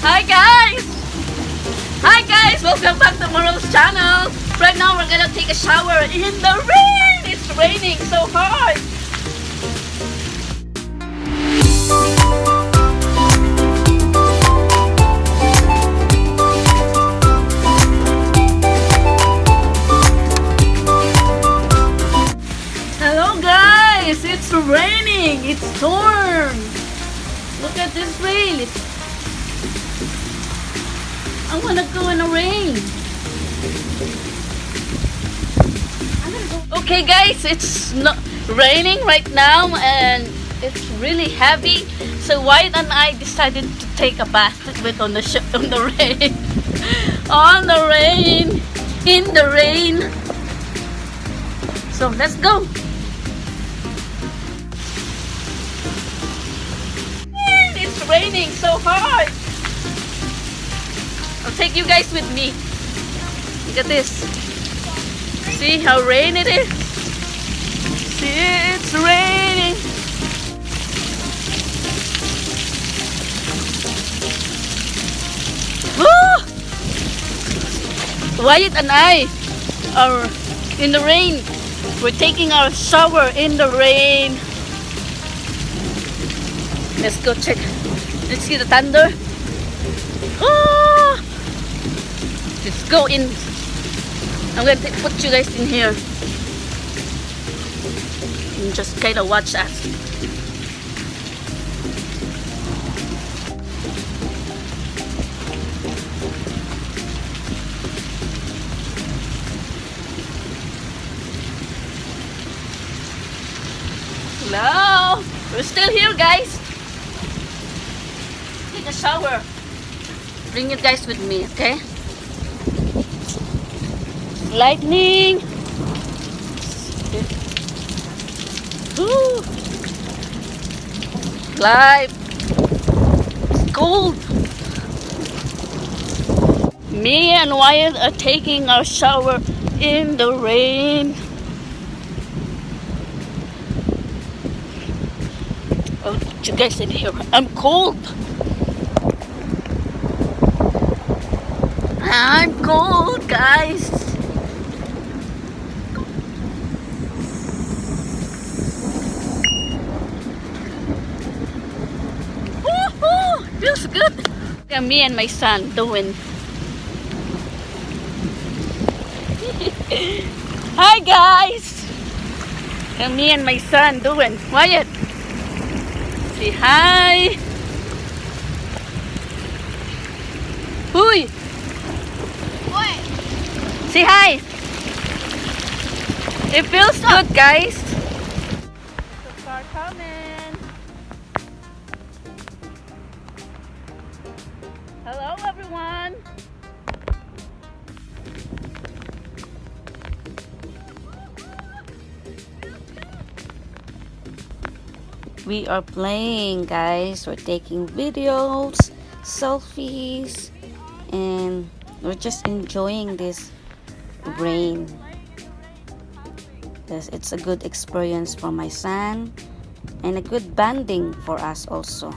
Hi guys! Hi guys! Welcome back to Marele's channel. Right now we're gonna take a shower in the rain. It's raining so hard. Hello guys! It's raining. It's storm. Look at this rain. I wanna go in the rain. Okay guys, it's not raining right now and it's really heavy. So Wyatt and I decided to take a bath with on the rain. On the rain. In the rain. So let's go. It's raining so hard. I'll take you guys with me. Look at this. See how rain it is? See, it's raining. Woo! Wyatt and I are in the rain. We're taking our shower in the rain. Let's go check. Let's see the thunder. Oh! Let's go in. I'm going to put you guys in here. And just kind of watch us. Hello! We're still here, guys. Take a shower. Bring you guys with me, okay? Lightning. Ooh. Live. It's cold. Me and Wyatt are taking our shower in the rain. Oh, you guys in here. I'm cold. I'm cold, guys. Woohoo! Feels good. Look at me and my son doing. Hi, guys. Look at me and my son doing. Wyatt, say hi. Huy. Say hi. It feels good, guys. The car coming. Hello, everyone. We are playing, guys. We're taking videos, selfies, and we're just enjoying this rain. Yes, it's a good experience for my son and a good bonding for us also.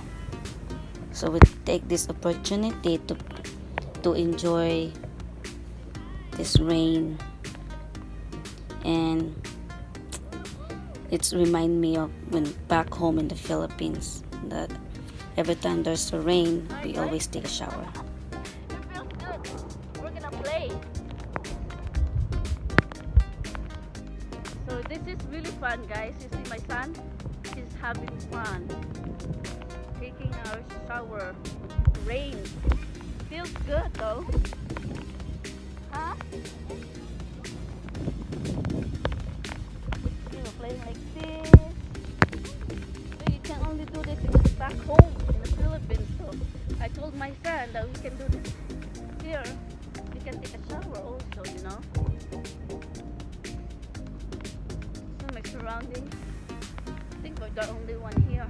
So we take this opportunity to enjoy this rain, and it's remind me of when back home in the Philippines that every time there's a rain, we always take a shower. It feels good. We're gonna play. So this is really fun, guys. You see my son? He's having fun. Taking our shower. Rain. Feels good though. Huh? We're playing like this. So you can only do this back home in the Philippines. So I told my son that we can do this here. We can take a shower also, you know. Surrounding. I think we're the only one here.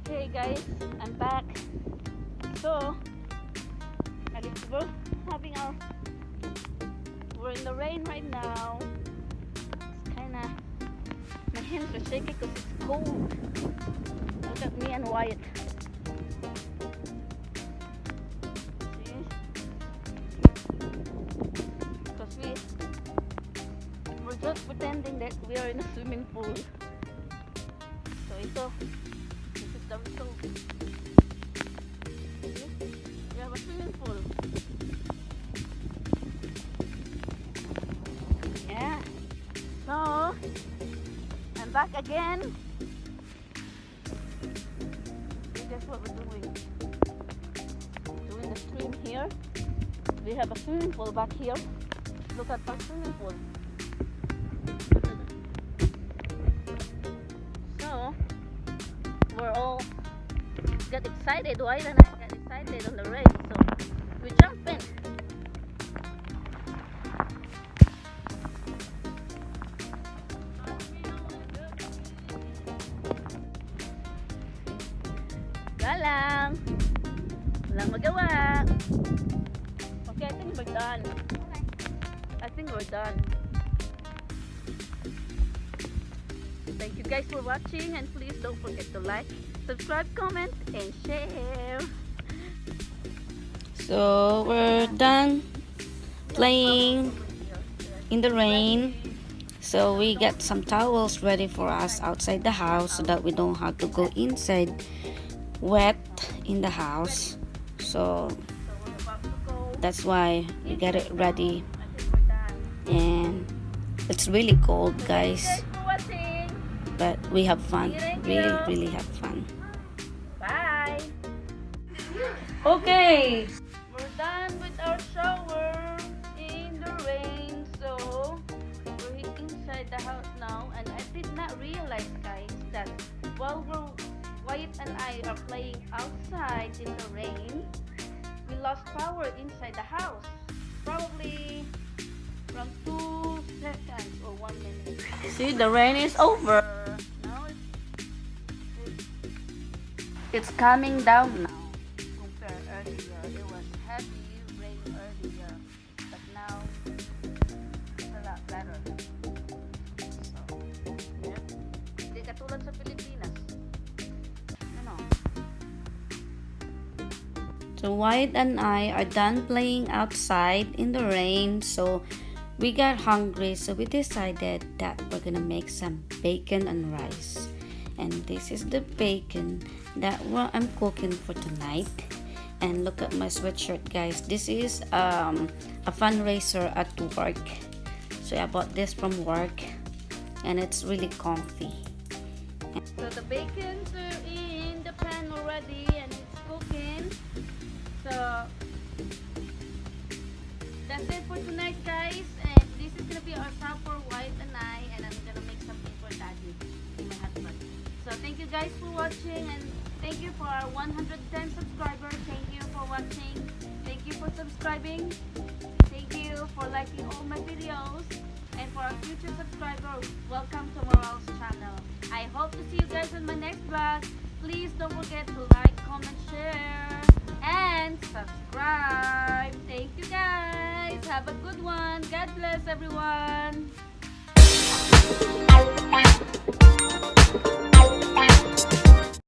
Hey guys, I'm back. So we're in the rain right now. It's kinda, my hands are shaking because it's cold. Look at me and Wyatt. we we're just pretending that we are in a swimming pool. So ito, this is the result. We have a swimming pool. Yeah. So I'm back again. See, that's what we're doing. Doing the stream here. We have a swimming pool back here. Look at our swimming pool. So we're all got excited. Why don't I get excited on the race? So we jump in. Galang. Walang magawa. Okay, I think we're done. I think we're done. Thank you guys for watching, and please don't forget to like, subscribe, comment, and share. So we're done playing in the rain. So we got some towels ready for us outside the house so that we don't have to go inside wet in the house. So that's why we got it ready, and it's really cold, guys, but we have fun. Really have fun. Bye. Okay, we're done with our shower in the rain. So we're inside the house now, and I did not realize, guys, that while Wyatt and I are playing outside in the rain, we lost power inside the house. Probably from 2 seconds or 1 minute. See, the rain is over. Now it's coming down now. Compare earlier, it was heavy rain earlier, but now it's a lot better. So, yeah. Hindi katulad sa Pilipinas. So Wyatt and I are done playing outside in the rain, so we got hungry, so we decided that we're gonna make some bacon and rice. And this is the bacon that I'm cooking for tonight. And look at my sweatshirt, guys. This is a fundraiser at work. So I bought this from work, and it's really comfy. So the bacon's in the pan already, and it's cooking. So that's it for tonight, guys, and this is gonna be our supper, Wyatt and I, and I'm gonna make something for Daddy, my husband. So thank you guys for watching, and thank you for our 110 subscribers. Thank you for watching. Thank you for subscribing. Thank you for liking all my videos, and for our future subscribers, welcome to Marele's channel. I hope to see you guys in my next vlog. Please don't forget to like, comment, share, and subscribe. Thank you guys. Have a good one. God bless everyone.